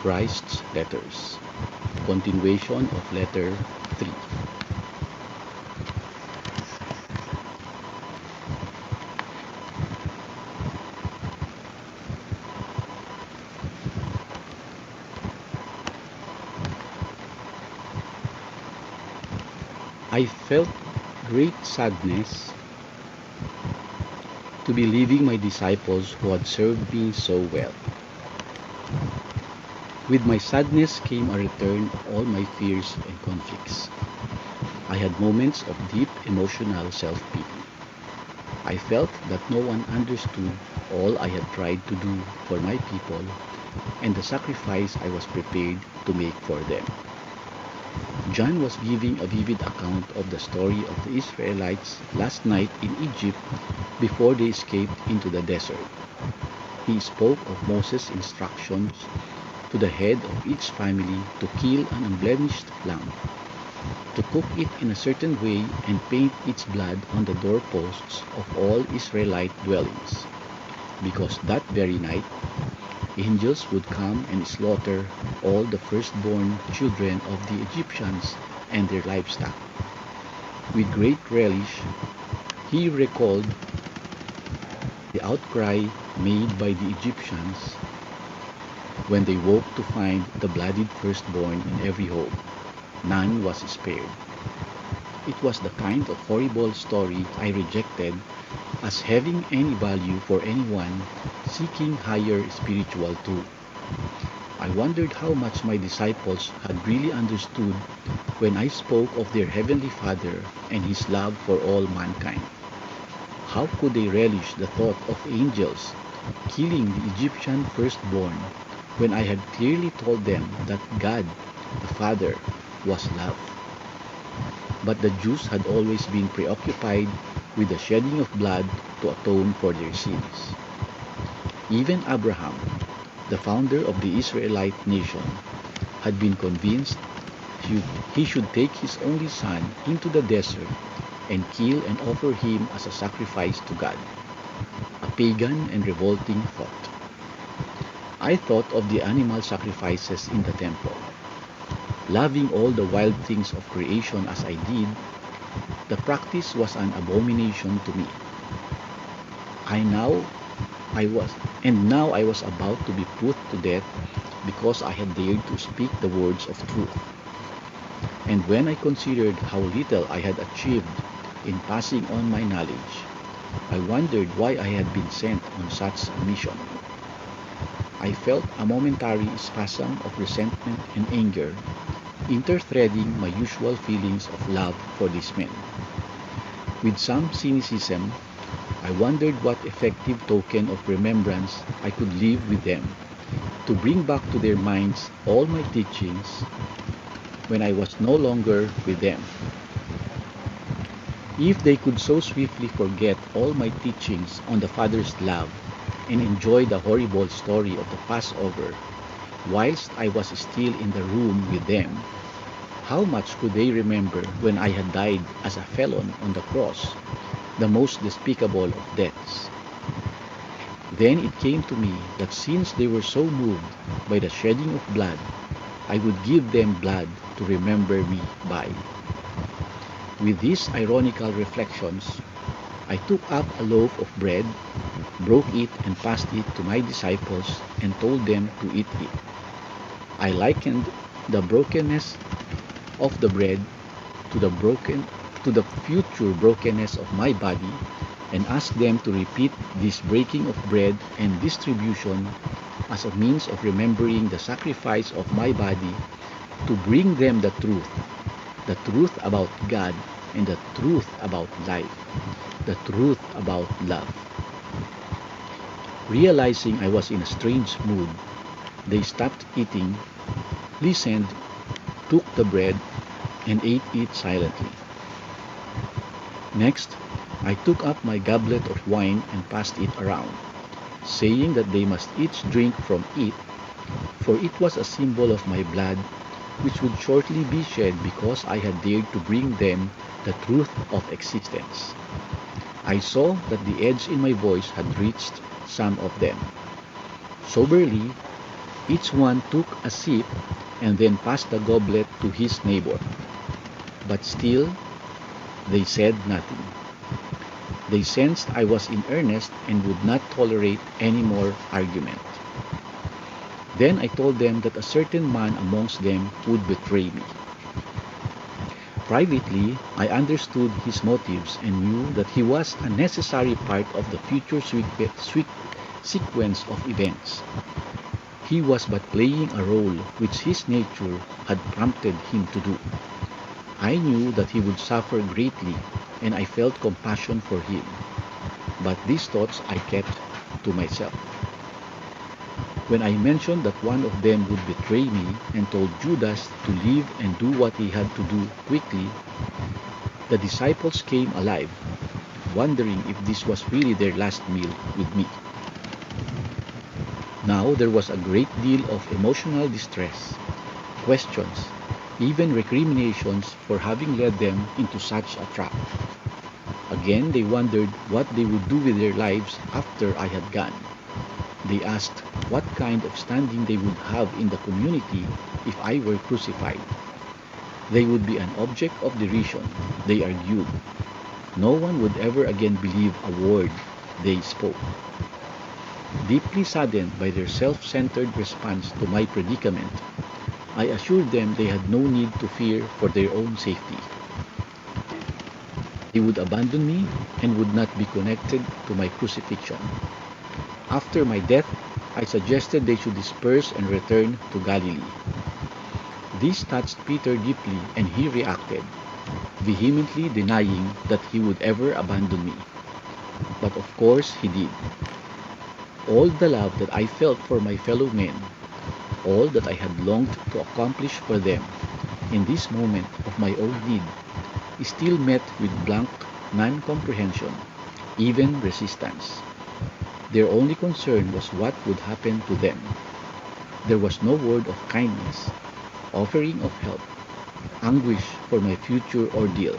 Christ's letters. Continuation of letter 3. I felt great sadness to be leaving my disciples who had served me so well. With my sadness came a return of all my fears and conflicts. I had moments of deep emotional self-pity. I felt that no one understood all I had tried to do for my people and the sacrifice I was prepared to make for them. John was giving a vivid account of the story of the Israelites last night in Egypt before they escaped into the desert. He spoke of Moses' instructions to the head of each family to kill an unblemished lamb, to cook it in a certain way and paint its blood on the doorposts of all Israelite dwellings, because that very night angels would come and slaughter all the firstborn children of the Egyptians and their livestock. With great relish, he recalled the outcry made by the Egyptians when they woke to find the bloodied firstborn in every home. None was spared. It was the kind of horrible story I rejected as having any value for anyone seeking higher spiritual truth. I wondered how much my disciples had really understood when I spoke of their Heavenly Father and His love for all mankind. How could they relish the thought of angels killing the Egyptian firstborn when I had clearly told them that God, the Father, was love? But the Jews had always been preoccupied with the shedding of blood to atone for their sins. Even Abraham, the founder of the Israelite nation, had been convinced he should take his only son into the desert and kill and offer him as a sacrifice to God, a pagan and revolting thought. I thought of the animal sacrifices in the temple. Loving all the wild things of creation as I did, the practice was an abomination to me. I now I was and now I was about to be put to death because I had dared to speak the words of truth. And when I considered how little I had achieved in passing on my knowledge, I wondered why I had been sent on such a mission. I felt a momentary spasm of resentment and anger, interthreading my usual feelings of love for these men. With some cynicism, I wondered what effective token of remembrance I could leave with them, to bring back to their minds all my teachings when I was no longer with them. If they could so swiftly forget all my teachings on the Father's love and enjoy the horrible story of the Passover, whilst I was still in the room with them, how much could they remember when I had died as a felon on the cross, the most despicable of deaths? Then it came to me that since they were so moved by the shedding of blood, I would give them blood to remember me by. With these ironical reflections, I took up a loaf of bread, broke it and passed it to my disciples and told them to eat it. I likened the brokenness of the bread to the future brokenness of my body and asked them to repeat this breaking of bread and distribution as a means of remembering the sacrifice of my body to bring them the truth about God and the truth about life, the truth about love. Realizing I was in a strange mood, they stopped eating, listened, took the bread, and ate it silently. Next, I took up my goblet of wine and passed it around, saying that they must each drink from it, for it was a symbol of my blood, which would shortly be shed because I had dared to bring them the truth of existence. I saw that the edge in my voice had reached some of them. Soberly, Each one took a sip and then passed the goblet to his neighbor. But still, they said nothing. They sensed I was in earnest and would not tolerate any more argument. Then I told them that a certain man amongst them would betray me. Privately, I understood his motives and knew that he was a necessary part of the future sequence of events. He was but playing a role which his nature had prompted him to do. I knew that he would suffer greatly, and I felt compassion for him. But these thoughts I kept to myself. When I mentioned that one of them would betray me and told Judas to leave and do what he had to do quickly, the disciples came alive, wondering if this was really their last meal with me. Now there was a great deal of emotional distress, questions, even recriminations for having led them into such a trap. Again, they wondered what they would do with their lives after I had gone. They asked what kind of standing they would have in the community if I were crucified. They would be an object of derision, they argued. No one would ever again believe a word they spoke. Deeply saddened by their self-centered response to my predicament, I assured them they had no need to fear for their own safety. They would abandon me and would not be connected to my crucifixion. After my death, I suggested they should disperse and return to Galilee. This touched Peter deeply, and he reacted, vehemently denying that he would ever abandon me. But of course he did. All the love that I felt for my fellow men, all that I had longed to accomplish for them in this moment of my own need, is still met with blank non-comprehension, even resistance. Their only concern was what would happen to them. There was no word of kindness, offering of help, anguish for my future ordeal.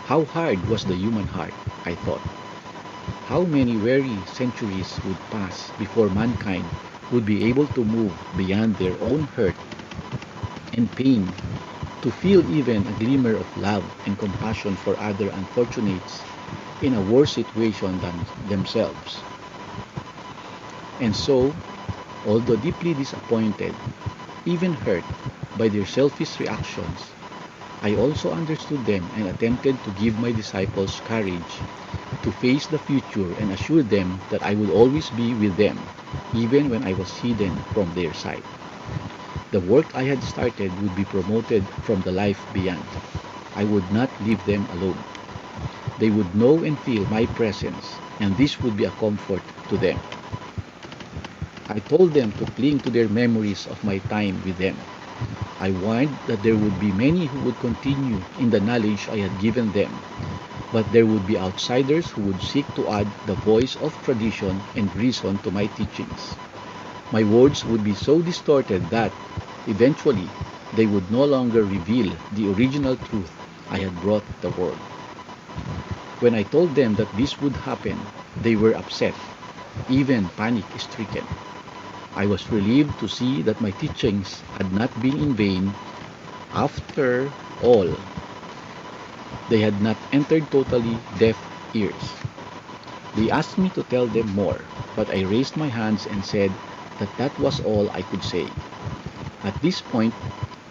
How hard was the human heart, I thought. How many weary centuries would pass before mankind would be able to move beyond their own hurt and pain to feel even a glimmer of love and compassion for other unfortunates in a worse situation than themselves. And so, although deeply disappointed, even hurt by their selfish reactions, I also understood them and attempted to give my disciples courage to face the future and assure them that I would always be with them, even when I was hidden from their sight. The work I had started would be promoted from the life beyond. I would not leave them alone. They would know and feel my presence, and this would be a comfort to them. I told them to cling to their memories of my time with them. I warned that there would be many who would continue in the knowledge I had given them, but there would be outsiders who would seek to add the voice of tradition and reason to my teachings. My words would be so distorted that, eventually, they would no longer reveal the original truth I had brought the world. When I told them that this would happen, they were upset, even panic-stricken. I was relieved to see that my teachings had not been in vain. After all, they had not entered totally deaf ears. They asked me to tell them more, but I raised my hands and said that that was all I could say. At this point,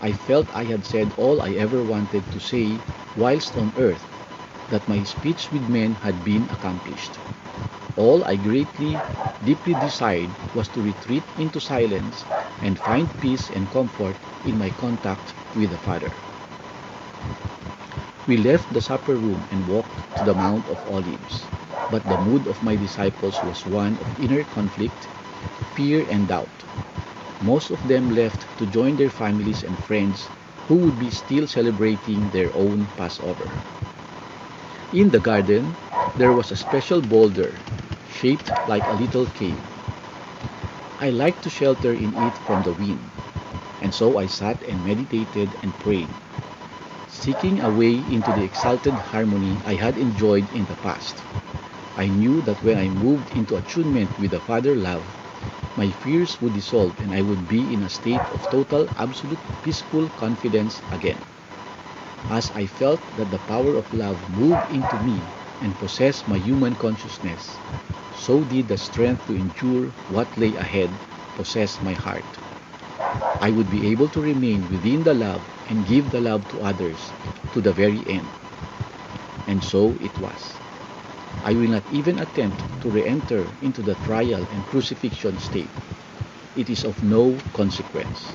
I felt I had said all I ever wanted to say whilst on earth, that my speech with men had been accomplished. All I greatly, deeply desired was to retreat into silence and find peace and comfort in my contact with the Father. We left the supper room and walked to the Mount of Olives, but the mood of my disciples was one of inner conflict, fear, and doubt. Most of them left to join their families and friends who would be still celebrating their own Passover. In the garden, there was a special boulder shaped like a little cave. I liked to shelter in it from the wind, and so I sat and meditated and prayed, seeking a way into the exalted harmony I had enjoyed in the past. I knew that when I moved into attunement with the Father love, My fears would dissolve and I would be in a state of total, absolute, peaceful confidence again. As I felt that the power of love moved into me and possessed my human consciousness, so did the strength to endure what lay ahead possess my heart. I would be able to remain within the love and give the love to others to the very end. And so it was. I will not even attempt to re-enter into the trial and crucifixion state. It is of no consequence.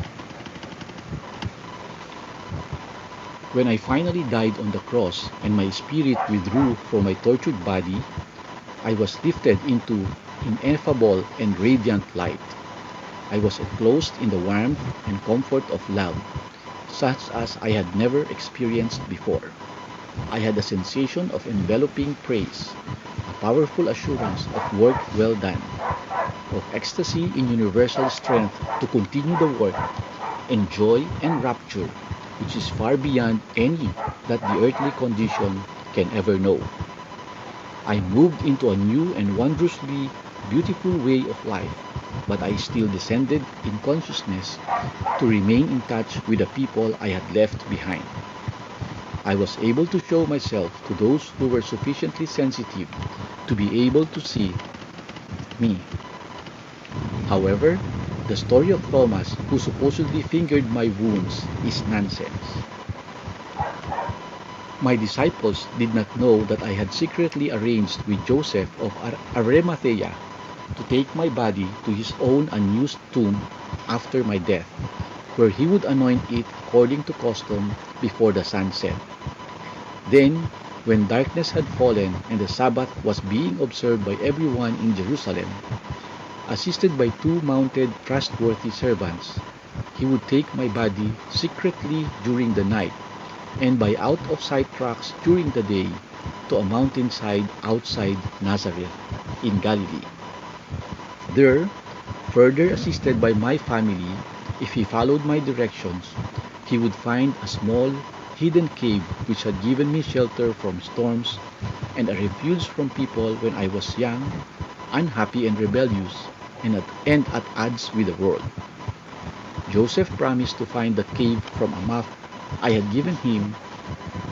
When I finally died on the cross and my spirit withdrew from my tortured body, I was lifted into ineffable and radiant light. I was enclosed in the warmth and comfort of love, such as I had never experienced before. I had a sensation of enveloping praise, a powerful assurance of work well done, of ecstasy in universal strength to continue the work, and joy and rapture, which is far beyond any that the earthly condition can ever know. I moved into a new and wondrously beautiful way of life, but I still descended in consciousness to remain in touch with the people I had left behind. I was able to show myself to those who were sufficiently sensitive to be able to see me. However, the story of Thomas, who supposedly fingered my wounds, is nonsense. My disciples did not know that I had secretly arranged with Joseph of Arimathea to take my body to his own unused tomb after my death, where he would anoint it according to custom before the sun set. Then, when darkness had fallen and the Sabbath was being observed by everyone in Jerusalem, assisted by two mounted trustworthy servants, he would take my body secretly during the night and by out-of-sight tracks during the day to a mountainside outside Nazareth in Galilee. There, further assisted by my family, if he followed my directions, he would find a small, hidden cave which had given me shelter from storms and a refuge from people when I was young, unhappy and rebellious, and at odds with the world. Joseph promised to find the cave from a map I had given him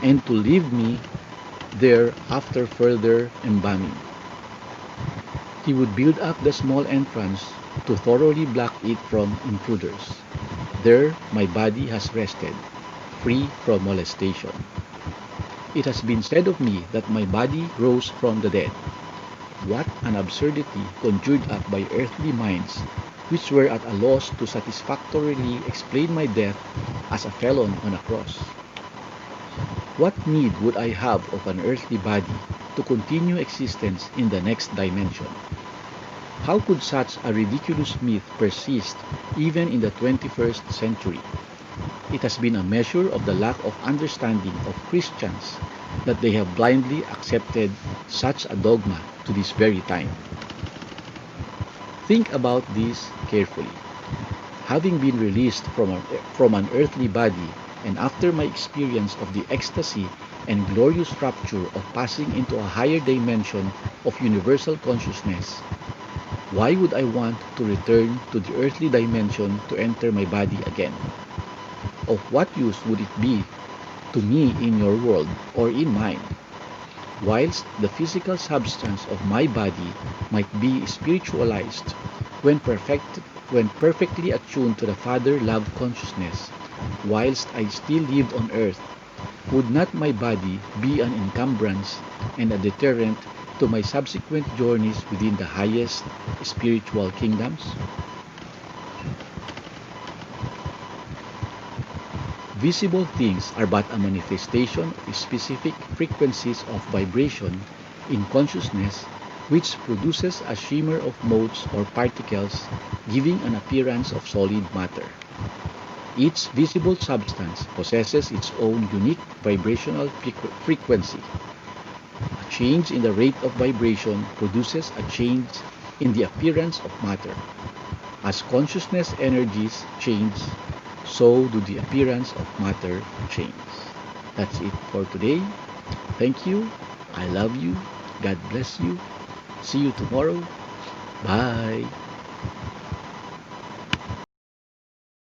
and to leave me there after further embalming. He would build up the small entrance to thoroughly block it from intruders. There my body has rested, free from molestation. It has been said of me that my body rose from the dead. What an absurdity conjured up by earthly minds, which were at a loss to satisfactorily explain my death as a felon on a cross. What need would I have of an earthly body to continue existence in the next dimension? How could such a ridiculous myth persist even in the 21st century? It has been a measure of the lack of understanding of Christians that they have blindly accepted such a dogma to this very time. Think about this carefully. Having been released from an earthly body and after my experience of the ecstasy and glorious rapture of passing into a higher dimension of universal consciousness, why would I want to return to the earthly dimension to enter my body again? Of what use would it be to me in your world or in mine? Whilst the physical substance of my body might be spiritualized when perfectly attuned to the Father love consciousness, whilst I still lived on earth, would not my body be an encumbrance and a deterrent to my subsequent journeys within the highest spiritual kingdoms? Visible things are but a manifestation of specific frequencies of vibration in consciousness which produces a shimmer of motes or particles giving an appearance of solid matter. Each visible substance possesses its own unique vibrational frequency. A change in the rate of vibration produces a change in the appearance of matter. As consciousness energies change, so do the appearance of matter change. That's it for today. Thank you. I love you. God bless you. See you tomorrow. Bye.